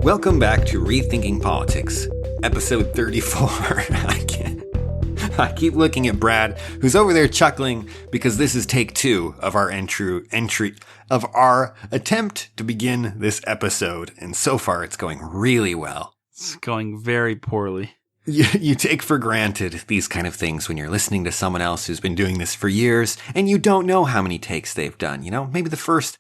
Welcome back to Rethinking Politics, episode 34. I keep looking at Brad, who's over there chuckling because this is take 2 of our entry of our attempt to begin this episode, and so far it's going really well. It's going very poorly. You take for granted these kind of things when you're listening to someone else who's been doing this for years, and you don't know how many takes they've done. You know, maybe the first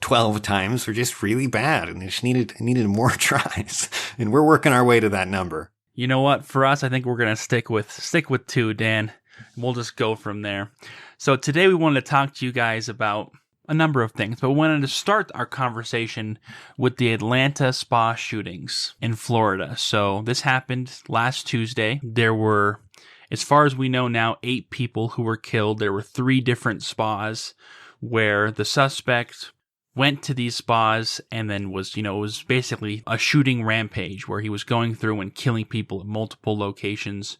12 times were just really bad, and they just needed more tries. And we're working our way to that number. You know what? For us, I think we're going to stick with 2, Dan. We'll just go from there. So today we wanted to talk to you guys about a number of things, but we wanted to start our conversation with the Atlanta spa shootings in Florida. So this happened last Tuesday. There were, as far as we know now, 8 people who were killed. There were 3 different spas where the suspect went to these spas and then was basically a shooting rampage where he was going through and killing people at multiple locations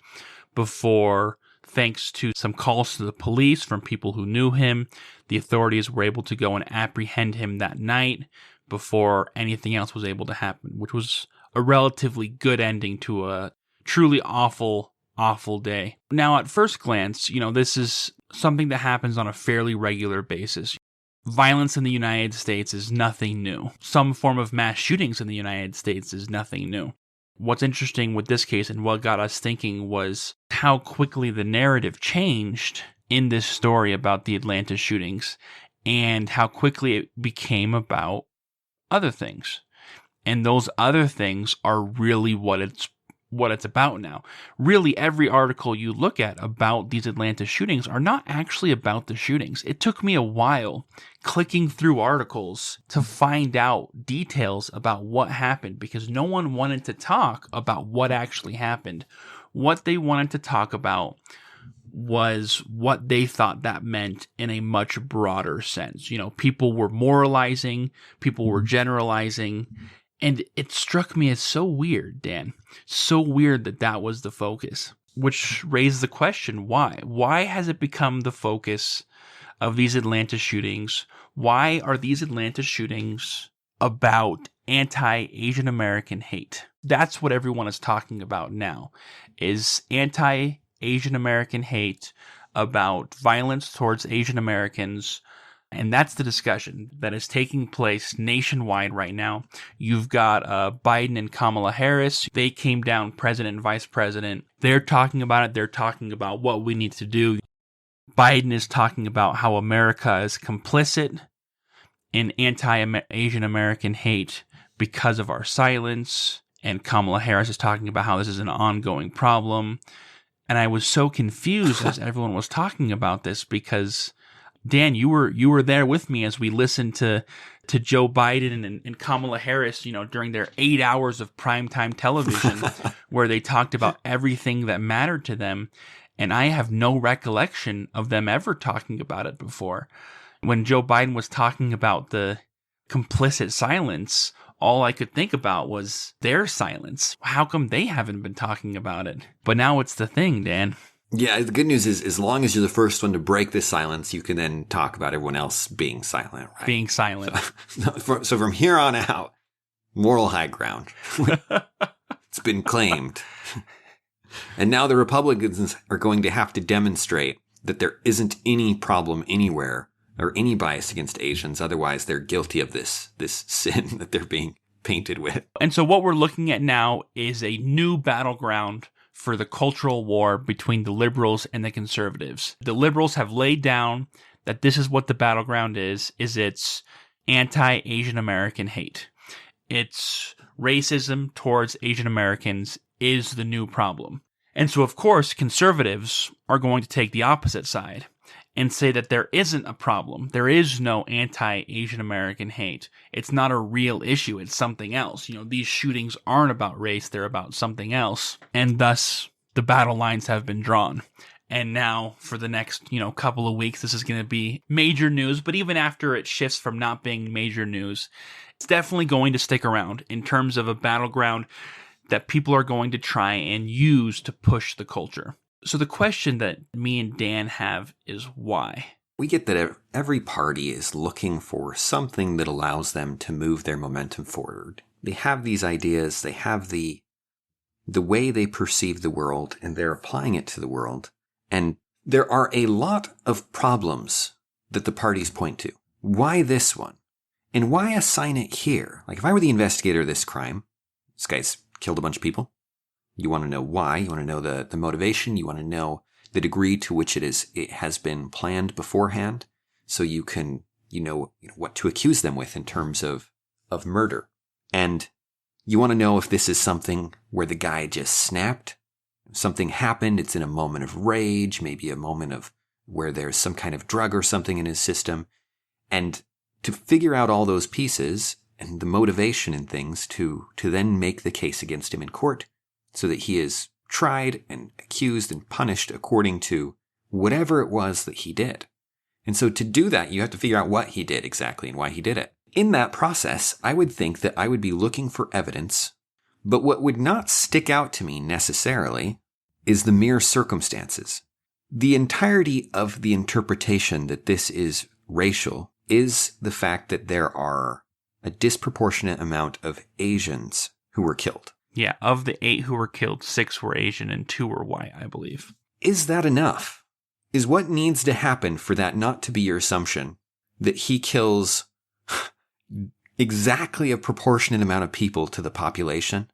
before, thanks to some calls to the police from people who knew him, the authorities were able to go and apprehend him that night before anything else was able to happen, which was a relatively good ending to a truly awful day. Now, at first glance, this is something that happens on a fairly regular basis. Violence in the United States is nothing new. Some form of mass shootings in the United States is nothing new. What's interesting with this case and what got us thinking was how quickly the narrative changed in this story about the Atlanta shootings and how quickly it became about other things. And those other things are really what it's about now. Really, every article you look at about these Atlanta shootings are not actually about the shootings. It took me a while clicking through articles to find out details about what happened because no one wanted to talk about what actually happened. What they wanted to talk about was what they thought that meant in a much broader sense. People were moralizing, people were generalizing. And it struck me as so weird, Dan. So weird that was the focus, which raised the question, why? Why has it become the focus of these Atlanta shootings? Why are these Atlanta shootings about anti-Asian American hate? That's what everyone is talking about now, is anti-Asian American hate, about violence towards Asian Americans. And that's the discussion that is taking place nationwide right now. You've got Biden and Kamala Harris. They came down, president and vice president. They're talking about it. They're talking about what we need to do. Biden is talking about how America is complicit in anti-Asian American hate because of our silence. And Kamala Harris is talking about how this is an ongoing problem. And I was so confused as everyone was talking about this because, Dan, you were there with me as we listened to Joe Biden and Kamala Harris, during their 8 hours of primetime television where they talked about everything that mattered to them. And I have no recollection of them ever talking about it before. When Joe Biden was talking about the complicit silence, all I could think about was their silence. How come they haven't been talking about it? But now it's the thing, Dan. Yeah, the good news is as long as you're the first one to break the silence, you can then talk about everyone else being silent, right? Being silent. So from here on out, moral high ground. It's been claimed. And now the Republicans are going to have to demonstrate that there isn't any problem anywhere or any bias against Asians. Otherwise, they're guilty of this sin that they're being painted with. And so what we're looking at now is a new battleground for the cultural war between the liberals and the conservatives. The liberals have laid down that this is what the battleground is it's anti-Asian American hate. It's racism towards Asian Americans is the new problem. And so, of course, conservatives are going to take the opposite side and say that there isn't a problem. There is no anti-Asian American hate. It's not a real issue. It's something else. These shootings aren't about race. They're about something else. And thus, the battle lines have been drawn. And now, for the next, couple of weeks, this is going to be major news. But even after it shifts from not being major news, it's definitely going to stick around in terms of a battleground that people are going to try and use to push the culture. So the question that me and Dan have is why? We get that every party is looking for something that allows them to move their momentum forward. they have these ideas, they have the way they perceive the world, and they're applying it to the world. And there are a lot of problems that the parties point to. Why this one? And why assign it here? Like, if I were the investigator of this crime, this guy's killed a bunch of people. You want to know why. You want to know the motivation. You want to know the degree to which it has been planned beforehand, so you can, what to accuse them with in terms of murder. And you want to know if this is something where the guy just snapped. Something happened. It's in a moment of rage, maybe a moment of where there's some kind of drug or something in his system. And to figure out all those pieces and the motivation and things to then make the case against him in court so that he is tried and accused and punished according to whatever it was that he did. And so to do that, you have to figure out what he did exactly and why he did it. In that process, I would think that I would be looking for evidence, but what would not stick out to me necessarily is the mere circumstances. The entirety of the interpretation that this is racial is the fact that there are a disproportionate amount of Asians who were killed. Yeah, of the 8 who were killed, 6 were Asian and 2 were white, I believe. Is that enough? Is what needs to happen for that not to be your assumption that he kills exactly a proportionate amount of people to the population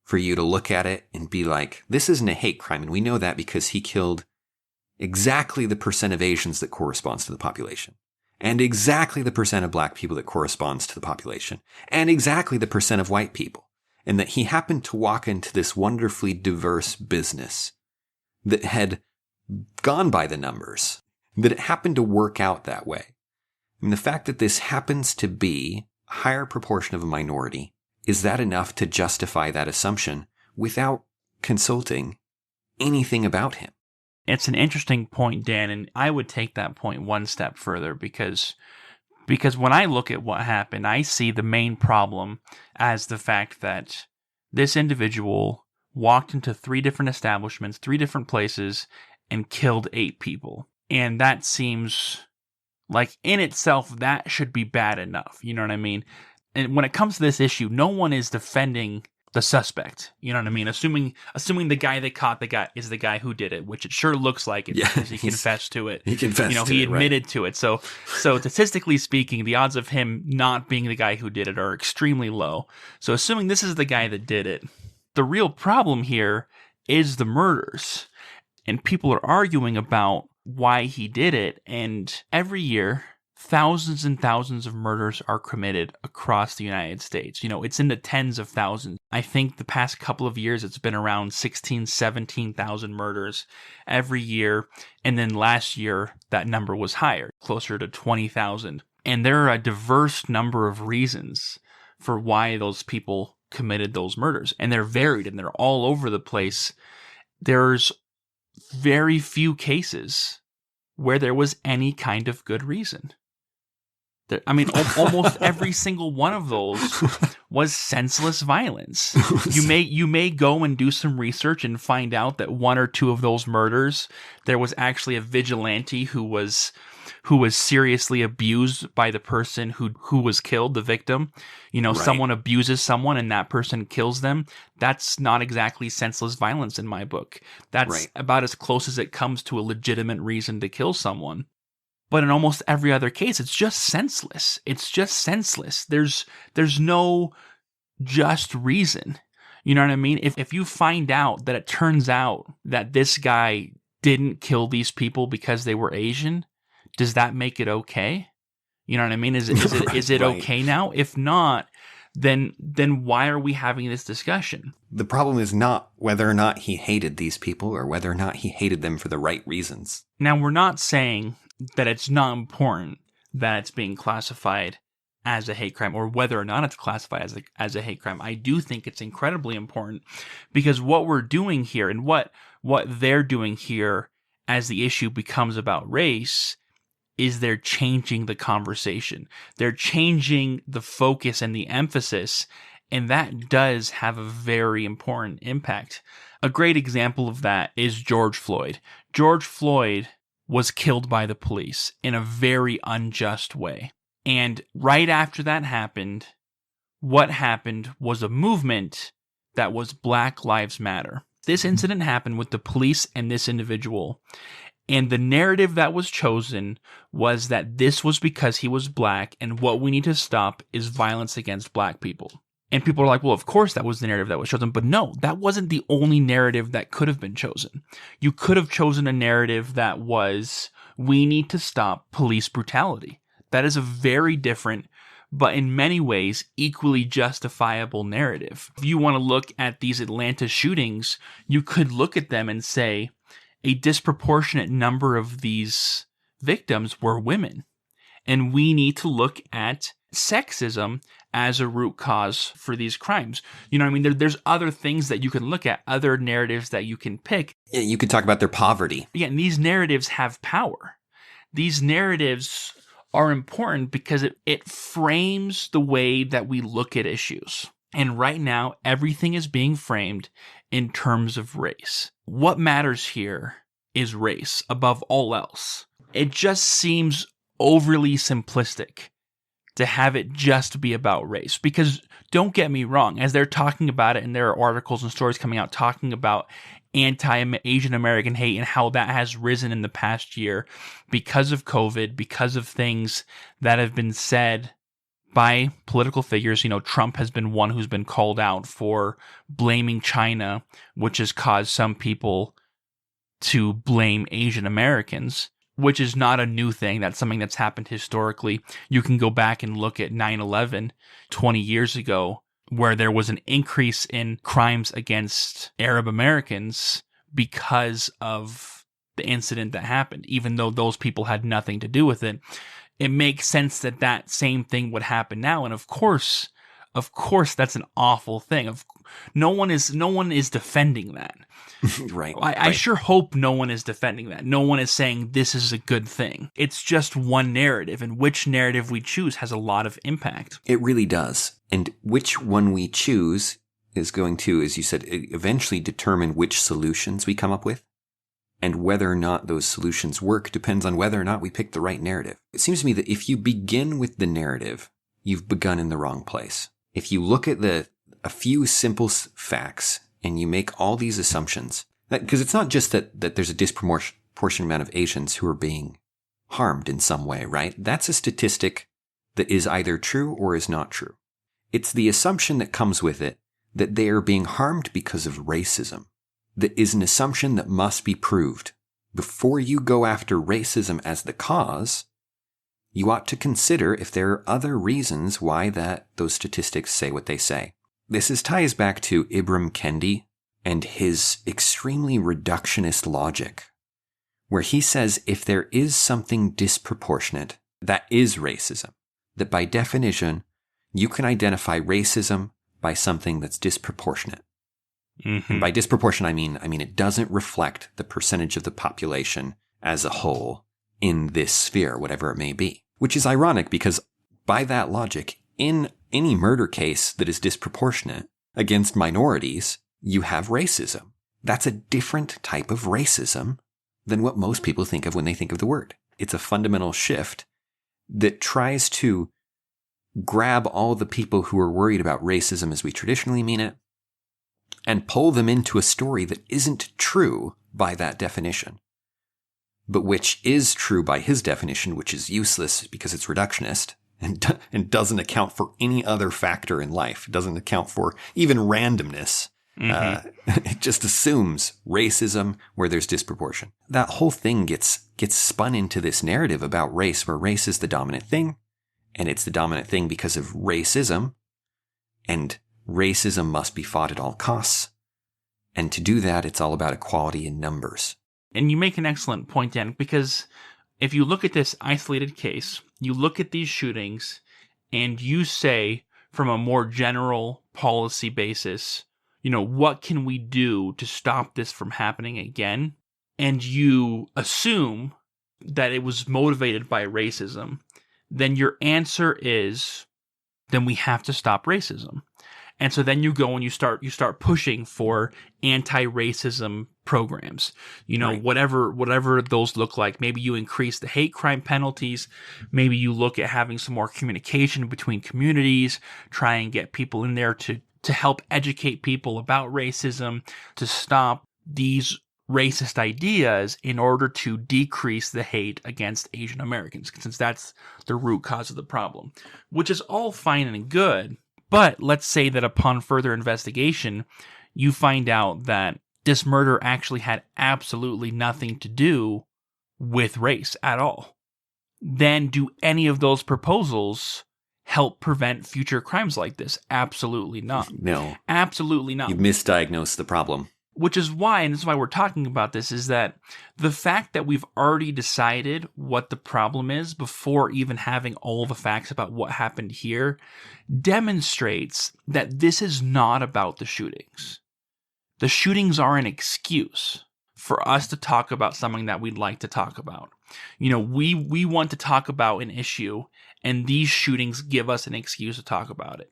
for you to look at it and be like, this isn't a hate crime, and we know that because he killed exactly the percent of Asians that corresponds to the population, and exactly the percent of black people that corresponds to the population, and exactly the percent of white people, and that he happened to walk into this wonderfully diverse business that had gone by the numbers, that it happened to work out that way. I mean, the fact that this happens to be a higher proportion of a minority, is that enough to justify that assumption without consulting anything about him? It's an interesting point, Dan, and I would take that point one step further because when I look at what happened, I see the main problem as the fact that this individual walked into 3 different establishments, 3 different places, and killed 8 people. And that seems like in itself, that should be bad enough. You know what I mean? And when it comes to this issue, no one is defending the suspect. You know what I mean? Assuming the guy they caught the guy is the guy who did it, which it sure looks like it because he confessed to it. He confessed he admitted to it. So statistically speaking, the odds of him not being the guy who did it are extremely low. So assuming this is the guy that did it, the real problem here is the murders. And people are arguing about why he did it. And every year, thousands and thousands of murders are committed across the United States. It's in the tens of thousands. I think the past couple of years, it's been around 16,000, 17,000 murders every year. And then last year, that number was higher, closer to 20,000. And there are a diverse number of reasons for why those people committed those murders. And they're varied and they're all over the place. There's very few cases where there was any kind of good reason. Almost every single one of those was senseless violence. You may go and do some research and find out that 1 or 2 of those murders, there was actually a vigilante who was seriously abused by the person who was killed, the victim. Right. Someone abuses someone and that person kills them. That's not exactly senseless violence in my book. That's right. About as close as it comes to a legitimate reason to kill someone. But in almost every other case, it's just senseless. It's just senseless. There's no just reason. You know what I mean? If you find out that it turns out that this guy didn't kill these people because they were Asian, does that make it okay? You know what I mean? Is it right. Okay now? If not, then why are we having this discussion? The problem is not whether or not he hated these people or whether or not he hated them for the right reasons. Now, we're not saying that it's not important that it's being classified as a hate crime or whether or not it's classified as a hate crime. I do think it's incredibly important because what we're doing here and what they're doing here as the issue becomes about race is they're changing the conversation. They're changing the focus and the emphasis, and that does have a very important impact. A great example of that is George Floyd. George Floyd was killed by the police in a very unjust way. And right after that happened, what happened was a movement that was Black Lives Matter. This incident happened with the police and this individual. And the narrative that was chosen was that this was because he was black, and what we need to stop is violence against black people. And people are like, well, of course that was the narrative that was chosen. But no, that wasn't the only narrative that could have been chosen. You could have chosen a narrative that was, we need to stop police brutality. That is a very different, but in many ways, equally justifiable narrative. If you want to look at these Atlanta shootings, you could look at them and say, a disproportionate number of these victims were women. And we need to look at sexism as a root cause for these crimes. You know what I mean? There's other things that you can look at, other narratives that you can pick. Yeah, you could talk about their poverty. Yeah, and these narratives have power. These narratives are important because it frames the way that we look at issues. And right now, everything is being framed in terms of race. What matters here is race above all else. It just seems overly simplistic to have it just be about race. Because don't get me wrong, as they're talking about it, and there are articles and stories coming out talking about anti-Asian American hate and how that has risen in the past year because of COVID, because of things that have been said by political figures. You know, Trump has been one who's been called out for blaming China, which has caused some people to blame Asian Americans, which is not a new thing. That's something that's happened historically. You can go back and look at 9/11 20 years ago, where there was an increase in crimes against Arab Americans because of the incident that happened, even though those people had nothing to do with it. It makes sense that that same thing would happen now. And of course, that's an awful thing. No one is defending that. Right. I sure hope no one is defending that. No one is saying this is a good thing. It's just one narrative, and which narrative we choose has a lot of impact. It really does. And which one we choose is going to, as you said, eventually determine which solutions we come up with. And whether or not those solutions work depends on whether or not we pick the right narrative. It seems to me that if you begin with the narrative, you've begun in the wrong place. If you look at a few simple facts and you make all these assumptions, because it's not just that there's a disproportionate amount of Asians who are being harmed in some way, right? That's a statistic that is either true or is not true. It's the assumption that comes with it that they are being harmed because of racism. That is an assumption that must be proved. Before you go after racism as the cause, you ought to consider if there are other reasons why those statistics say what they say. This ties back to Ibram Kendi and his extremely reductionist logic, where he says if there is something disproportionate, that is racism. That by definition, you can identify racism by something that's disproportionate. Mm-hmm. And by disproportion, I mean it doesn't reflect the percentage of the population as a whole in this sphere, whatever it may be. Which is ironic because by that logic, in any murder case that is disproportionate against minorities, you have racism. That's a different type of racism than what most people think of when they think of the word. It's a fundamental shift that tries to grab all the people who are worried about racism as we traditionally mean it and pull them into a story that isn't true by that definition, but which is true by his definition, which is useless because it's reductionist and doesn't account for any other factor in life. It doesn't account for even randomness. Mm-hmm. It just assumes racism where there's disproportion. That whole thing gets spun into this narrative about race, where race is the dominant thing, and it's the dominant thing because of racism, and racism must be fought at all costs. And to do that, it's all about equality in numbers. And you make an excellent point, Dan, because if you look at this isolated case, you look at these shootings, and you say, from a more general policy basis, what can we do to stop this from happening again? And you assume that it was motivated by racism, then your answer is, then we have to stop racism. And so then you go and you start pushing for anti-racism programs, Right. whatever those look like. Maybe you increase the hate crime penalties. Maybe you look at having some more communication between communities, try and get people in there to help educate people about racism, to stop these racist ideas in order to decrease the hate against Asian Americans, since that's the root cause of the problem, which is all fine and good. But let's say that upon further investigation, you find out that this murder actually had absolutely nothing to do with race at all. Then do any of those proposals help prevent future crimes like this? Absolutely not. No. Absolutely not. You've misdiagnosed the problem. Which is why, and this is why we're talking about this, is that the fact that we've already decided what the problem is before even having all the facts about what happened here demonstrates that this is not about the shootings. The shootings are an excuse for us to talk about something that we'd like to talk about. We want to talk about an issue, and these shootings give us an excuse to talk about it.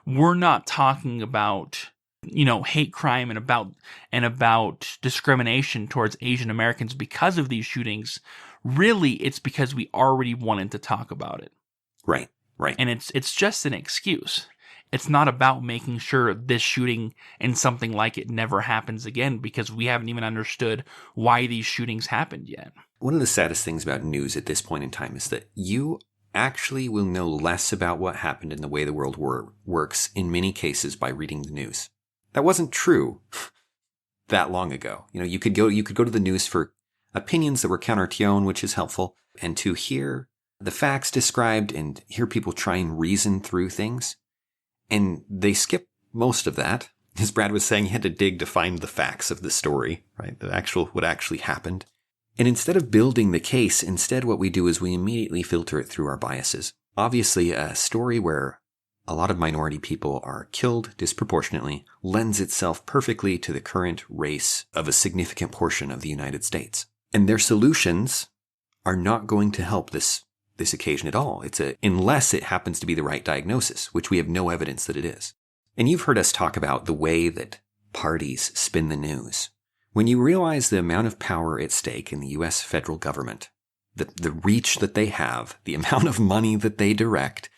We're not talking about hate crime and about discrimination towards Asian Americans because of these shootings. Really, it's because we already wanted to talk about it. Right. And it's just an excuse. It's not about making sure this shooting and something like it never happens again, because we haven't even understood why these shootings happened yet. One of the saddest things about news at this point in time is that you actually will know less about what happened in the way the world works in many cases by reading the news. That wasn't true that long ago. You could go to the news for opinions that were counter to your own, which is helpful, and to hear the facts described and hear people try and reason through things. And they skip most of that. As Brad was saying, you had to dig to find the facts of the story, right? What actually happened. And instead of building the case, what we do is we immediately filter it through our biases. Obviously, a story where a lot of minority people are killed disproportionately lends itself perfectly to the current race of a significant portion of the United States. And their solutions are not going to help this occasion at all. Unless it happens to be the right diagnosis, which we have no evidence that it is. And you've heard us talk about the way that parties spin the news. When you realize the amount of power at stake in the U.S. federal government, the reach that they have, the amount of money that they direct,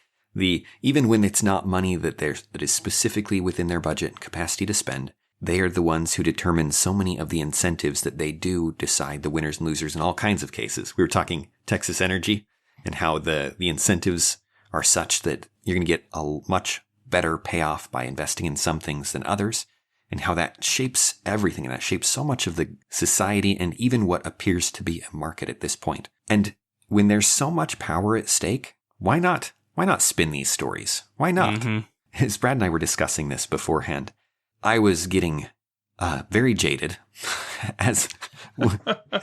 even when it's not money that is specifically within their budget and capacity to spend, they are the ones who determine so many of the incentives that they do decide the winners and losers in all kinds of cases. We were talking Texas Energy and how the incentives are such that you're going to get a much better payoff by investing in some things than others, and how that shapes everything, and that shapes so much of the society and even what appears to be a market at this point. And when there's so much power at stake, why not spin these stories? Why not? Mm-hmm. As Brad and I were discussing this beforehand, I was getting very jaded, as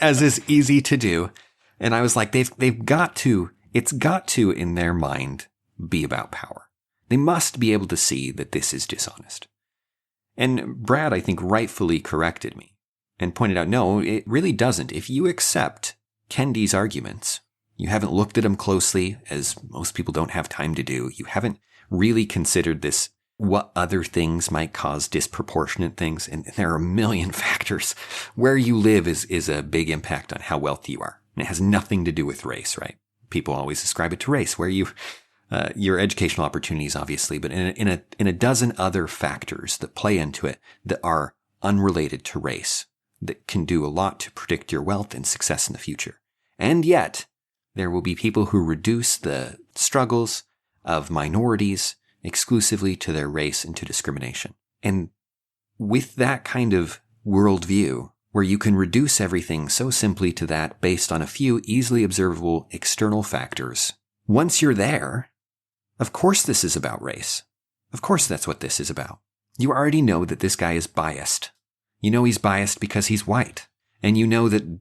is easy to do. And I was like, it's got to, in their mind, be about power. They must be able to see that this is dishonest. And Brad, I think, rightfully corrected me and pointed out, no, it really doesn't. If you accept Kendi's arguments, you haven't looked at them closely, as most people don't have time to do. You haven't really considered this, what other things might cause disproportionate things. And there are a million factors. Where you live is a big impact on how wealthy you are. And it has nothing to do with race, right? People always ascribe it to race, where your educational opportunities, obviously, but in a dozen other factors that play into it that are unrelated to race, that can do a lot to predict your wealth and success in the future. And yet, there will be people who reduce the struggles of minorities exclusively to their race and to discrimination. And with that kind of worldview, where you can reduce everything so simply to that based on a few easily observable external factors, once you're there, of course this is about race. Of course that's what this is about. You already know that this guy is biased. You know he's biased because he's white. And you know that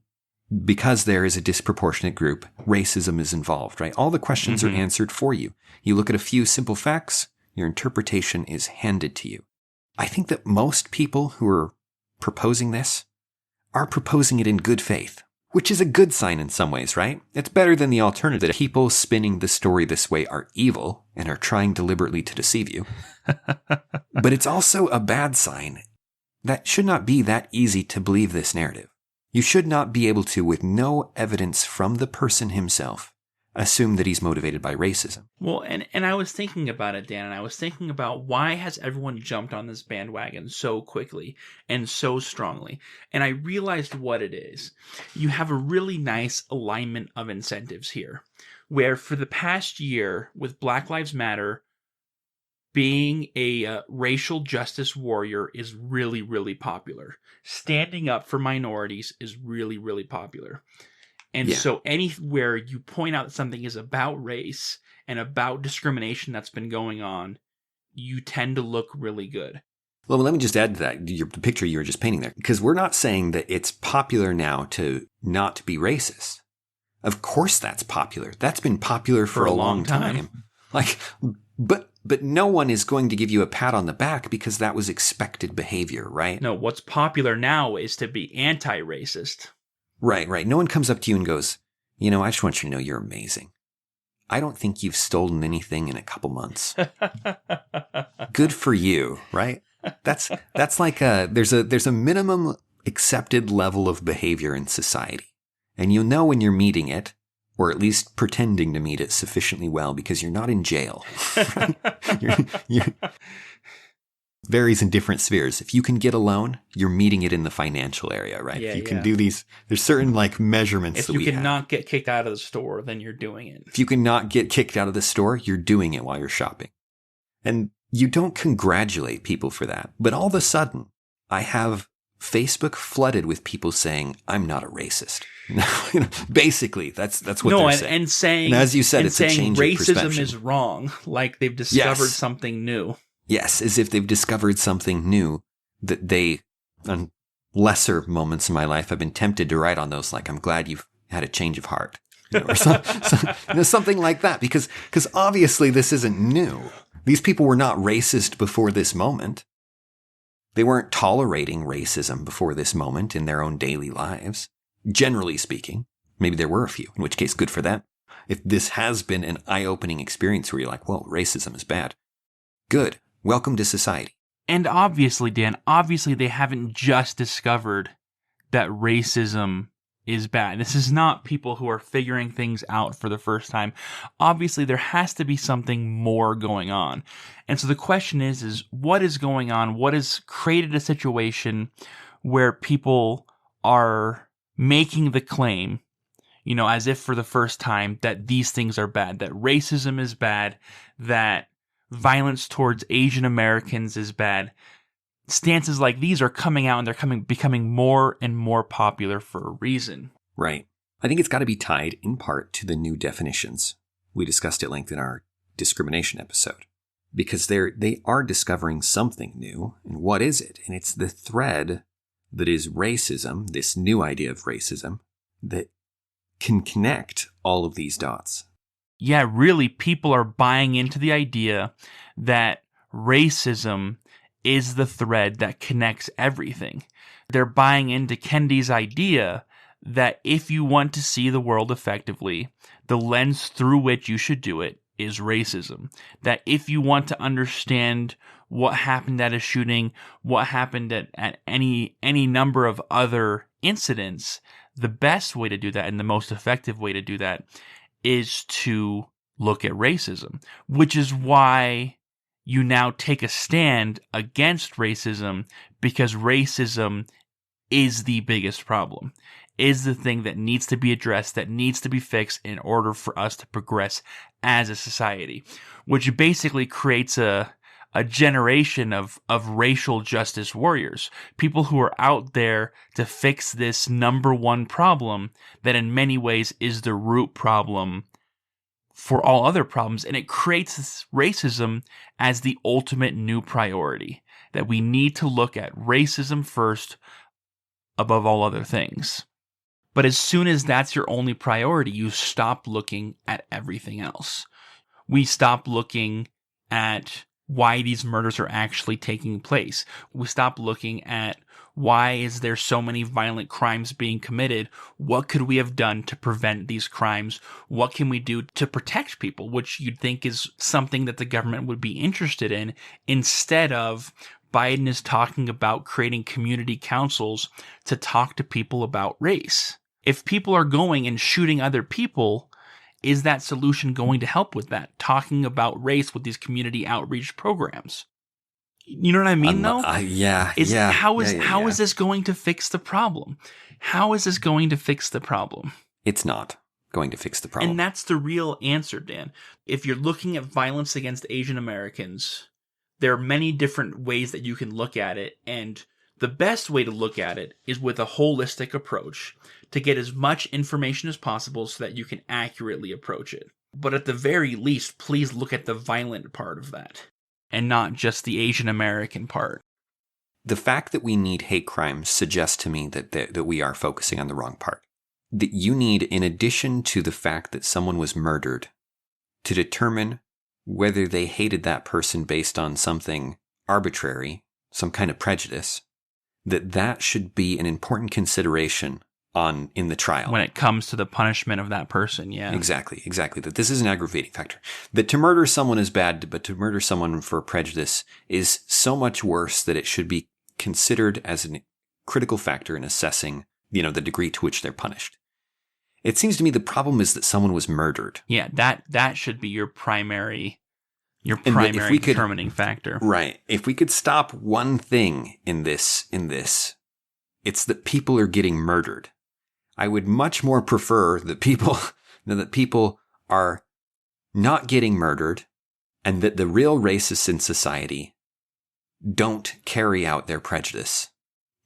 because there is a disproportionate group, racism is involved, right? All the questions are answered for you. You look at a few simple facts, your interpretation is handed to you. I think that most people who are proposing this are proposing it in good faith, which is a good sign in some ways, right? It's better than the alternative, that people spinning the story this way are evil and are trying deliberately to deceive you. But it's also a bad sign that should not be that easy to believe this narrative. You should not be able to, with no evidence from the person himself, assume that he's motivated by racism. Well, and I was thinking about it, Dan, and I was thinking about why has everyone jumped on this bandwagon so quickly and so strongly? And I realized what it is. You have a really nice alignment of incentives here, where for the past year, with Black Lives Matter, being a racial justice warrior is really, really popular. Standing up for minorities is really, really popular. And so anywhere you point out that something is about race and about discrimination that's been going on, you tend to look really good. Well, let me just add to that, the picture you were just painting there, because we're not saying that it's popular now to not be racist. Of course that's popular. That's been popular for a long time. But no one is going to give you a pat on the back because that was expected behavior, right? No, what's popular now is to be anti-racist. Right. No one comes up to you and goes, I just want you to know you're amazing. I don't think you've stolen anything in a couple months. Good for you, right? That's like there's a minimum accepted level of behavior in society. And you'll know when you're meeting it, or at least pretending to meet it sufficiently well because you're not in jail. you're varies in different spheres. If you can get a loan, you're meeting it in the financial area, right? If you can do these, there's certain measurements that we have. If you cannot get kicked out of the store, then you're doing it. If you cannot get kicked out of the store, you're doing it while you're shopping. And you don't congratulate people for that. But all of a sudden, I have Facebook flooded with people saying, I'm not a racist. Basically, that's what they're saying. And as you said, it's a change of perception. Racism is wrong. Like they've discovered something new. Yes, as if they've discovered something new that they, on lesser moments in my life, I've been tempted to write on those, like, I'm glad you've had a change of heart. Or something like that. Because obviously this isn't new. These people were not racist before this moment. They weren't tolerating racism before this moment in their own daily lives. Generally speaking, maybe there were a few, in which case, good for them. If this has been an eye-opening experience where you're like, well, racism is bad. Good. Welcome to society. And obviously, Dan, they haven't just discovered that racism is bad. This is not people who are figuring things out for the first time. Obviously, there has to be something more going on. And so the question is what is going on? What has created a situation where people are making the claim, as if for the first time, that these things are bad, that racism is bad, that violence towards Asian Americans is bad. Stances like these are coming out and they're becoming more and more popular for a reason. Right. I think it's got to be tied in part to the new definitions. We discussed at length in our discrimination episode. Because they are discovering something new. And what is it? And it's the thread that is racism, this new idea of racism, that can connect all of these dots. Yeah, really, people are buying into the idea that racism is the thread that connects everything. They're buying into Kendi's idea that if you want to see the world effectively, the lens through which you should do it is racism. That if you want to understand what happened at a shooting, what happened at any number of other incidents, the best way to do that and the most effective way to do that is to look at racism, which is why you now take a stand against racism, because racism is the biggest problem, is the thing that needs to be addressed, that needs to be fixed in order for us to progress as a society, which basically creates a generation of racial justice warriors, people who are out there to fix this number one problem that in many ways is the root problem for all other problems. And it creates this racism as the ultimate new priority, that we need to look at racism first above all other things. But as soon as that's your only priority, you stop looking at everything else. We stop looking at why these murders are actually taking place. We stop looking at Why is there so many violent crimes being committed? What could we have done to prevent these crimes? What can we do to protect people? Which you'd think is something that the government would be interested in. Instead of Biden is talking about creating community councils to talk to people about race. If people are going and shooting other people, is that solution going to help with that? Talking about race with these community outreach programs. You know what I mean, though? How is this going to fix the problem? How is this going to fix the problem? It's not going to fix the problem. And that's the real answer, Dan. If you're looking at violence against Asian Americans, there are many different ways that you can look at it. And the best way to look at it is with a holistic approach to get as much information as possible so that you can accurately approach it. But at the very least, please look at the violent part of that, and not just the Asian American part. The fact that we need hate crimes suggests to me that we are focusing on the wrong part. That you need, in addition to the fact that someone was murdered, to determine whether they hated that person based on something arbitrary, some kind of prejudice, that should be an important consideration in the trial. When it comes to the punishment of that person, yeah. Exactly. That this is an aggravating factor. That to murder someone is bad, but to murder someone for prejudice is so much worse that it should be considered as a critical factor in assessing, the degree to which they're punished. It seems to me the problem is that someone was murdered. Yeah, that should be your primary determining factor. Right. If we could stop one thing in this, it's that people are getting murdered. I would much more prefer that people are not getting murdered, and that the real racists in society don't carry out their prejudice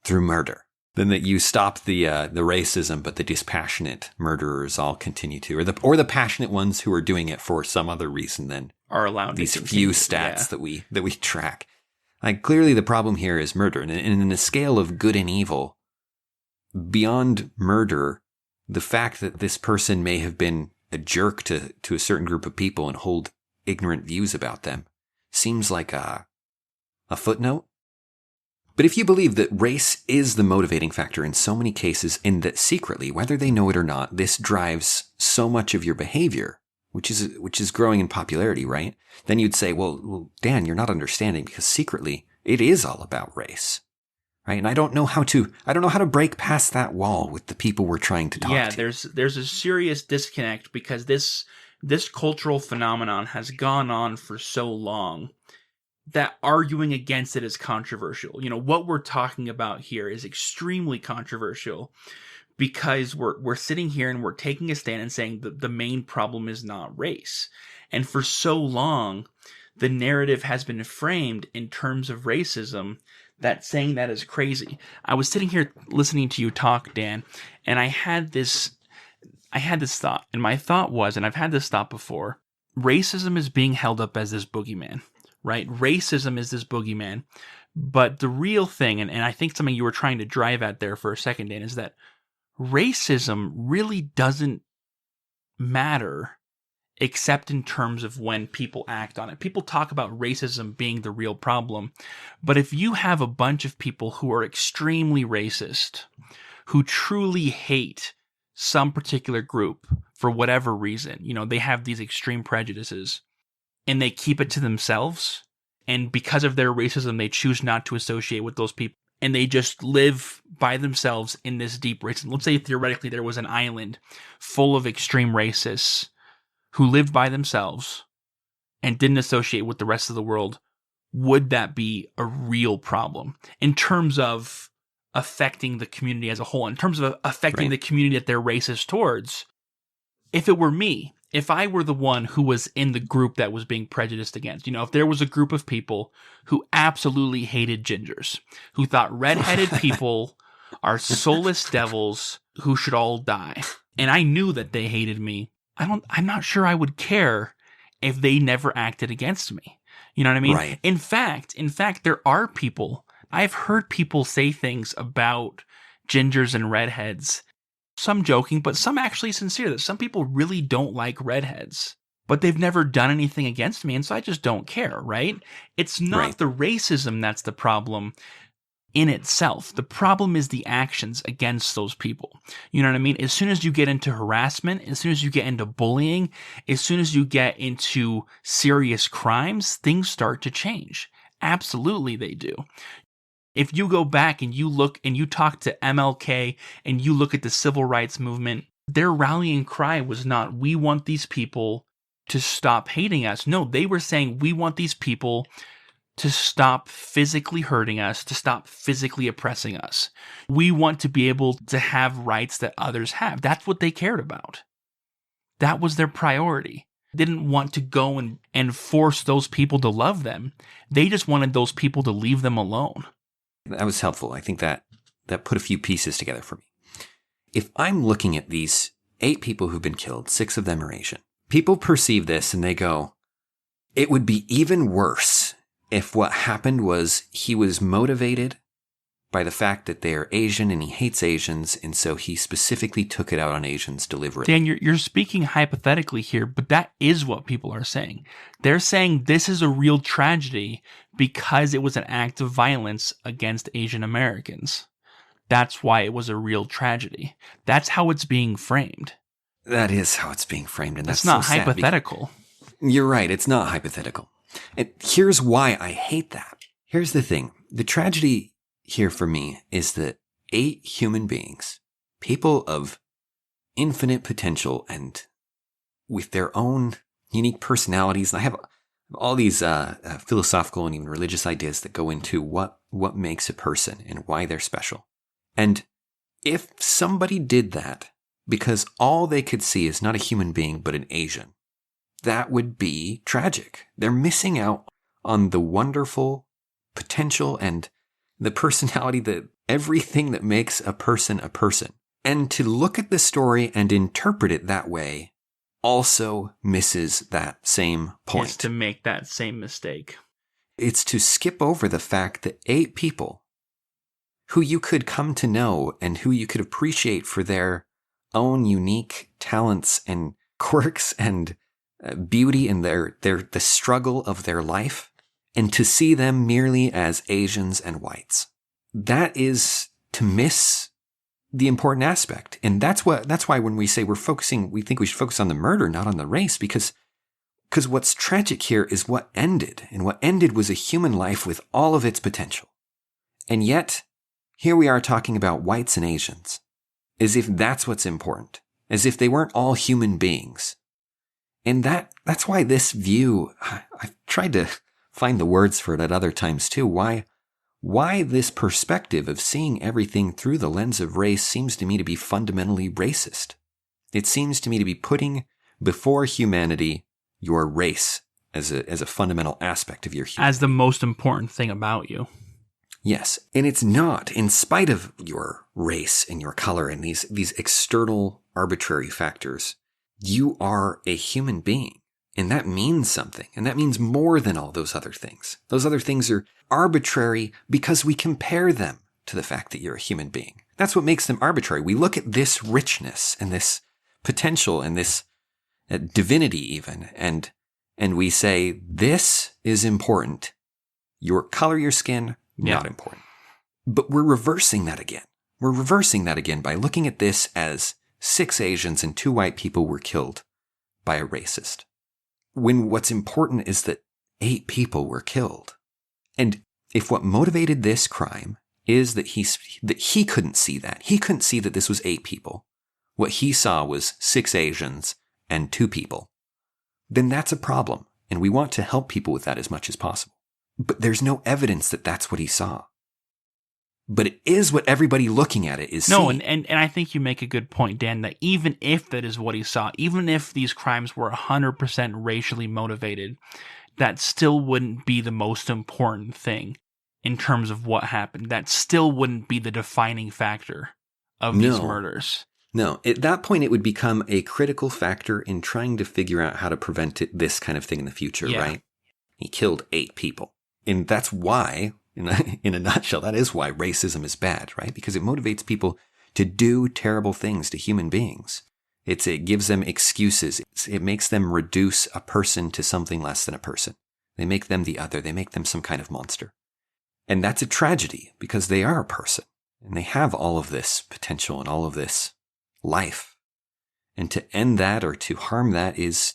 through murder, than that you stop the racism, but the dispassionate murderers all continue to, or the passionate ones who are doing it for some other reason than are allowed these few stats that we track. Like, clearly the problem here is murder, and in the scale of good and evil, beyond murder, the fact that this person may have been a jerk to a certain group of people and hold ignorant views about them seems like a footnote. But if you believe that race is the motivating factor in so many cases, and that secretly, whether they know it or not, this drives so much of your behavior, which is growing in popularity, right? Then you'd say, well, Dan, you're not understanding, because secretly it is all about race. Right? And I don't know how to break past that wall with the people we're trying to talk to. Yeah, there's a serious disconnect, because this cultural phenomenon has gone on for so long that arguing against it is controversial. What we're talking about here is extremely controversial, because we're sitting here and we're taking a stand and saying that the main problem is not race. And for so long, the narrative has been framed in terms of racism, that saying that is crazy. I was sitting here listening to you talk, Dan, and I had this thought, and my thought was, and I've had this thought before, racism is being held up as this boogeyman, right? Racism is this boogeyman, but the real thing, and I think something you were trying to drive at there for a second, Dan, is that racism really doesn't matter except in terms of when people act on it. People talk about racism being the real problem, but if you have a bunch of people who are extremely racist, who truly hate some particular group for whatever reason, they have these extreme prejudices, and they keep it to themselves, and because of their racism, they choose not to associate with those people, and they just live by themselves in this deep racism. Let's say theoretically there was an island full of extreme racists who lived by themselves and didn't associate with the rest of the world. Would that be a real problem in terms of affecting the community as a whole, in terms of affecting the community that they're racist towards? If it were me, if I were the one who was in the group that was being prejudiced against, if there was a group of people who absolutely hated gingers, who thought redheaded people are soulless devils who should all die, and I knew that they hated me, I'm not sure I would care if they never acted against me. You know what I mean? Right. In fact, there are people, I've heard people say things about gingers and redheads, some joking, but some actually sincere, that some people really don't like redheads, but they've never done anything against me, and so I just don't care, right? It's not the racism that's the problem. in itself. The problem is the actions against those people. You know what I mean? As soon as you get into harassment, as soon as you get into bullying, as soon as you get into serious crimes, things start to change. Absolutely they do. If you go back and you look and you talk to MLK and you look at the civil rights movement, their rallying cry was not, we want these people to stop hating us. No, they were saying, we want these people to stop physically hurting us, to stop physically oppressing us. We want to be able to have rights that others have. That's what they cared about. That was their priority. They didn't want to go and force those people to love them. They just wanted those people to leave them alone. That was helpful. I think that put a few pieces together for me. If I'm looking at these 8 people who've been killed, 6 of them are Asian, people perceive this and they go, it would be even worse if what happened was he was motivated by the fact that they are Asian and he hates Asians, and so he specifically took it out on Asians deliberately. Dan, you're speaking hypothetically here, but that is what people are saying. They're saying this is a real tragedy because it was an act of violence against Asian Americans. That's why it was a real tragedy. That's how it's being framed. That is how it's being framed, and that's not so hypothetical. You're right, it's not hypothetical. And here's why I hate that. Here's the thing. The tragedy here for me is that 8 human beings, people of infinite potential and with their own unique personalities, and I have all these philosophical and even religious ideas that go into what makes a person and why they're special. And if somebody did that because all they could see is not a human being but an Asian, that would be tragic. They're missing out on the wonderful potential and the personality, that everything that makes a person a person. And to look at the story and interpret it that way also misses that same point. It's to make that same mistake. It's to skip over the fact that 8 people who you could come to know and who you could appreciate for their own unique talents and quirks and beauty in the struggle of their life, and to see them merely as Asians and whites. That is to miss the important aspect. And that's why when we say we think we should focus on the murder, not on the race, because what's tragic here is what ended. And what ended was a human life with all of its potential. And yet, here we are talking about whites and Asians, as if that's what's important, as if they weren't all human beings. And that's why this view, I've tried to find the words for it at other times too, why this perspective of seeing everything through the lens of race seems to me to be fundamentally racist. It seems to me to be putting before humanity your race as a fundamental aspect of your humanity. As the most important thing about you. Yes, and it's not, in spite of your race and your color and these external arbitrary factors. You are a human being, and that means something, and that means more than all those other things. Those other things are arbitrary because we compare them to the fact that you're a human being. That's what makes them arbitrary. We look at this richness and this potential and this divinity even, and we say, this is important. Your color, your skin, not important. But we're reversing that again. We're reversing that again by looking at this as 6 Asians and 2 white people were killed by a racist. When what's important is that 8 people were killed. And if what motivated this crime is that he couldn't see that, he couldn't see that this was 8 people, what he saw was 6 Asians and 2 people, then that's a problem. And we want to help people with that as much as possible. But there's no evidence that that's what he saw. But it is what everybody looking at it is seeing. No, and I think you make a good point, Dan, that even if that is what he saw, even if these crimes were 100% racially motivated, that still wouldn't be the most important thing in terms of what happened. That still wouldn't be the defining factor of these murders. No, at that point it would become a critical factor in trying to figure out how to prevent this kind of thing in the future, right? He killed 8 people. And that's why, in a nutshell, that is why racism is bad, right? Because it motivates people to do terrible things to human beings. It gives them excuses. It makes them reduce a person to something less than a person. They make them the other. They make them some kind of monster. And that's a tragedy because they are a person and they have all of this potential and all of this life. And to end that or to harm that is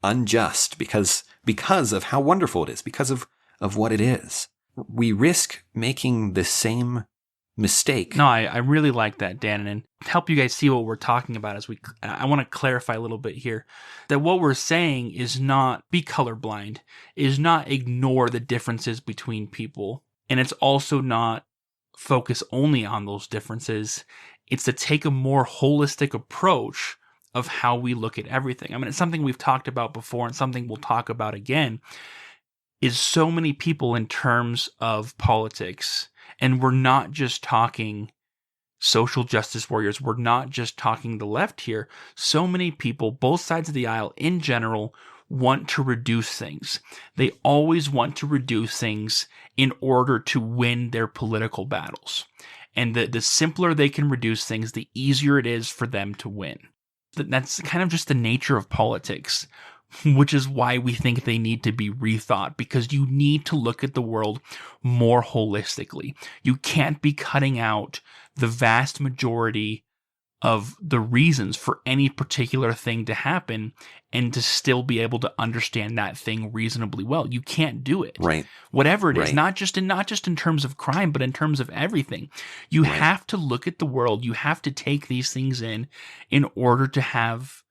unjust because of how wonderful it is, because of what it is. We risk making the same mistake. No, I really like that, Dan, and help you guys see what we're talking about as I want to clarify a little bit here that what we're saying is not be colorblind, is not ignore the differences between people, and it's also not focus only on those differences. It's to take a more holistic approach of how we look at everything. I mean, it's something we've talked about before and something we'll talk about again, is so many people in terms of politics. And we're not just talking social justice warriors. We're not just talking the left here. So many people, both sides of the aisle in general, want to reduce things. They always want to reduce things in order to win their political battles. And the simpler they can reduce things, the easier it is for them to win. That's kind of just the nature of politics, which is why we think they need to be rethought, because you need to look at the world more holistically. You can't be cutting out the vast majority of the reasons for any particular thing to happen and to still be able to understand that thing reasonably well. You can't do it. Right. Whatever it is, Right. not just in terms of crime, but in terms of everything. You Right. have to look at the world. You have to take these things in order to have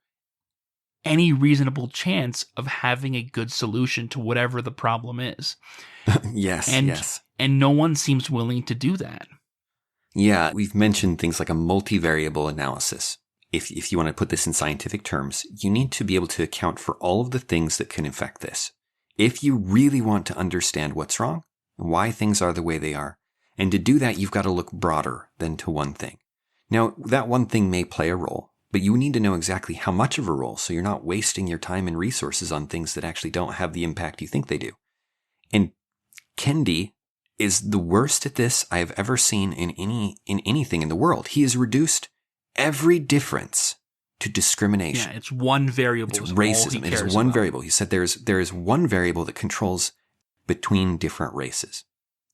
any reasonable chance of having a good solution to whatever the problem is. Yes, And yes. and no one seems willing to do that. Yeah, we've mentioned things like a multivariable analysis. If you want to put this in scientific terms, you need to be able to account for all of the things that can affect this. If you really want to understand what's wrong, why things are the way they are, and to do that, you've got to look broader than to one thing. Now, that one thing may play a role, but you need to know exactly how much of a role so you're not wasting your time and resources on things that actually don't have the impact you think they do. And Kendi is the worst at this I have ever seen in anything in the world. He has reduced every difference to discrimination. Yeah, it's one variable. It's is all he racism. It cares is one about. variable. He said there is one variable that controls between different races,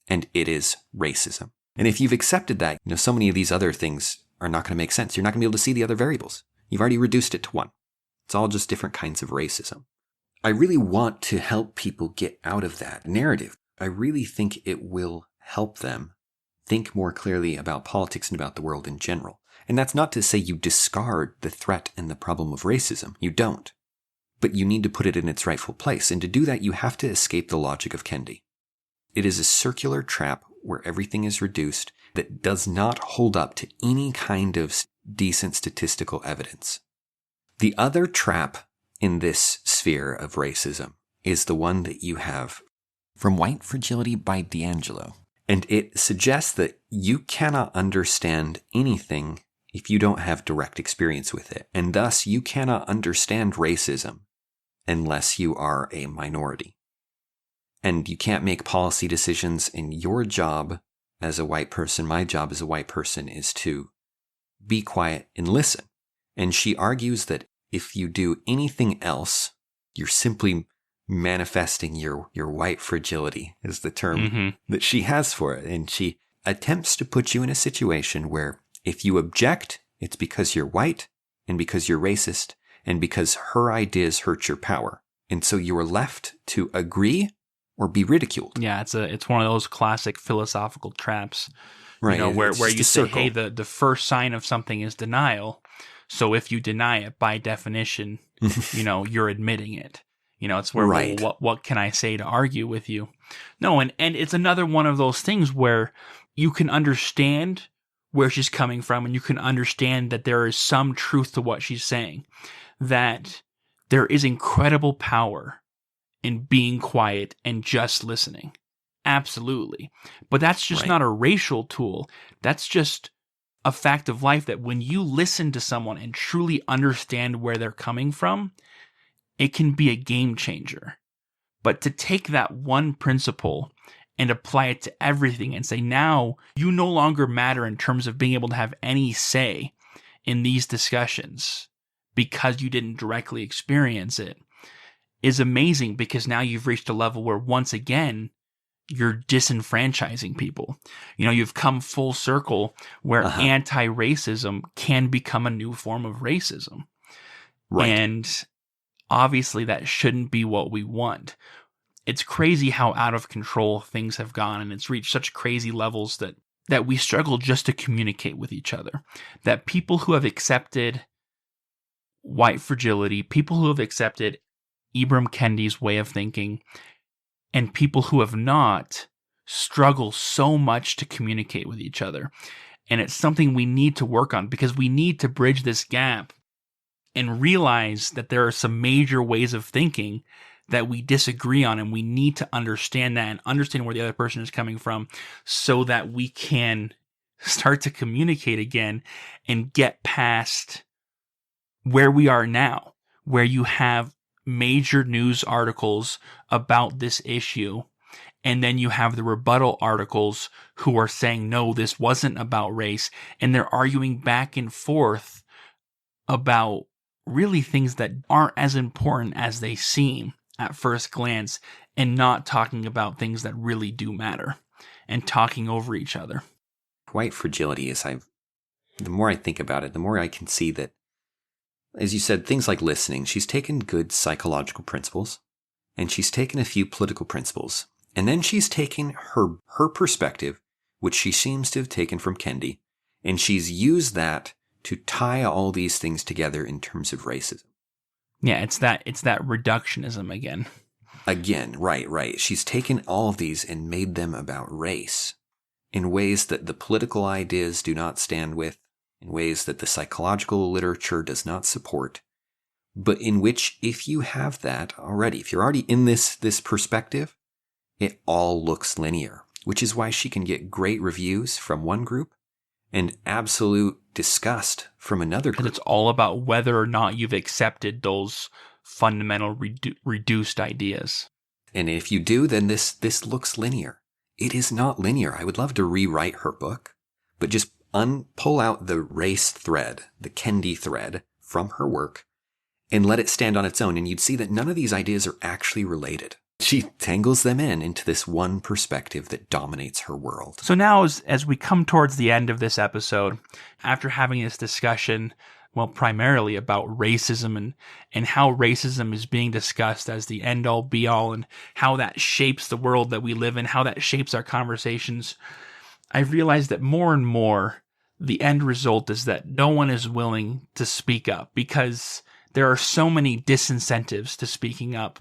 and it is racism. And if you've accepted that, so many of these other things are not going to make sense. You're not going to be able to see the other variables. You've already reduced it to one. It's all just different kinds of racism. I really want to help people get out of that narrative. I really think it will help them think more clearly about politics and about the world in general. And that's not to say you discard the threat and the problem of racism. You don't. But you need to put it in its rightful place. And to do that, you have to escape the logic of Kendi. It is a circular trap where everything is reduced that does not hold up to any kind of decent statistical evidence. The other trap in this sphere of racism is the one that you have from White Fragility by D'Angelo. And it suggests that you cannot understand anything if you don't have direct experience with it. And thus, you cannot understand racism unless you are a minority. And you can't make policy decisions, and your job as a white person, my job as a white person, is to be quiet and listen. And she argues that if you do anything else, you're simply manifesting your white fragility, is the term that she has for it. And she attempts to put you in a situation where if you object, it's because you're white and because you're racist and because her ideas hurt your power. And so you are left to agree or be ridiculed. Yeah, it's one of those classic philosophical traps, Right. where It's you just a say, circle. hey, the first sign of something is denial. So if you deny it, by definition, you're admitting it. It's where, Right. well, what can I say to argue with you? No, and it's another one of those things where you can understand where she's coming from and you can understand that there is some truth to what she's saying, that there is incredible power in being quiet and just listening. Absolutely. But that's just Right. not a racial tool. That's just a fact of life that when you listen to someone and truly understand where they're coming from, it can be a game changer. But to take that one principle and apply it to everything and say, now you no longer matter in terms of being able to have any say in these discussions because you didn't directly experience it, is amazing, because now you've reached a level where once again, you're disenfranchising people. You've come full circle where anti-racism can become a new form of racism. Right. And obviously that shouldn't be what we want. It's crazy how out of control things have gone, and it's reached such crazy levels that we struggle just to communicate with each other. That people who have accepted white fragility, people who have accepted Ibram Kendi's way of thinking, and people who have not struggle so much to communicate with each other. And it's something we need to work on, because we need to bridge this gap and realize that there are some major ways of thinking that we disagree on, and we need to understand that and understand where the other person is coming from so that we can start to communicate again and get past where we are now, where you have major news articles about this issue, and then you have the rebuttal articles who are saying, no, this wasn't about race, and they're arguing back and forth about really things that aren't as important as they seem at first glance, and not talking about things that really do matter, and talking over each other. White fragility is, the more I think about it, the more I can see that, as you said, things like listening, she's taken good psychological principles, and she's taken a few political principles, and then she's taken her perspective, which she seems to have taken from Kendi, and she's used that to tie all these things together in terms of racism. Yeah, it's that reductionism again. Again, right. She's taken all of these and made them about race in ways that the political ideas do not stand with, in ways that the psychological literature does not support, but in which, if you have that already, if you're already in this perspective, it all looks linear, which is why she can get great reviews from one group and absolute disgust from another group. Because it's all about whether or not you've accepted those fundamental reduced ideas. And if you do, then this looks linear. It is not linear. I would love to rewrite her book, but just pull out the race thread, the Kendi thread from her work, and let it stand on its own, and you'd see that none of these ideas are actually related. She tangles them into this one perspective that dominates her world. So now, as we come towards the end of this episode, after having this discussion, well, primarily about racism and how racism is being discussed as the end-all, be-all, and how that shapes the world that we live in, how that shapes our conversations, I've realized that more and more, the end result is that no one is willing to speak up because there are so many disincentives to speaking up.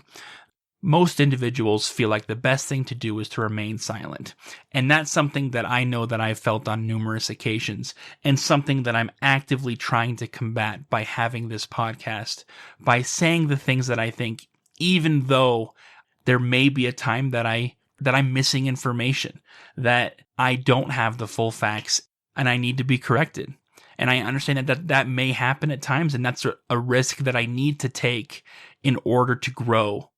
Most individuals feel like the best thing to do is to remain silent. And that's something that I know that I've felt on numerous occasions, and something that I'm actively trying to combat by having this podcast, by saying the things that I think, even though there may be a time that I'm missing information, that I don't have the full facts, and I need to be corrected. And I understand that may happen at times, and that's a risk that I need to take in order to grow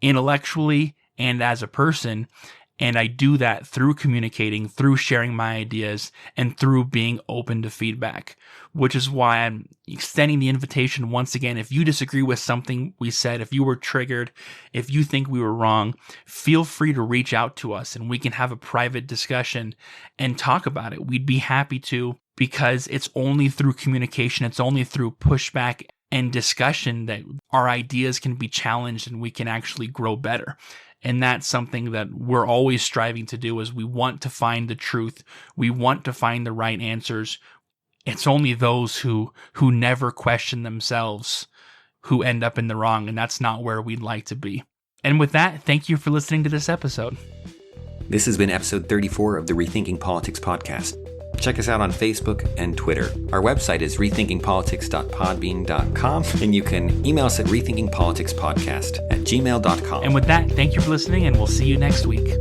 intellectually and as a person. And I do that through communicating, through sharing my ideas, and through being open to feedback, which is why I'm extending the invitation once again. If you disagree with something we said, if you were triggered, if you think we were wrong, feel free to reach out to us and we can have a private discussion and talk about it. We'd be happy to, because it's only through communication, it's only through pushback and discussion that our ideas can be challenged and we can actually grow better. And that's something that we're always striving to do, is we want to find the truth. We want to find the right answers. It's only those who never question themselves who end up in the wrong, and that's not where we'd like to be. And with that, thank you for listening to this episode. This has been episode 34 of the Rethinking Politics podcast. Check us out on Facebook and Twitter. Our website is rethinkingpolitics.podbean.com, and you can email us at rethinkingpoliticspodcast@gmail.com. And with that, thank you for listening, and we'll see you next week.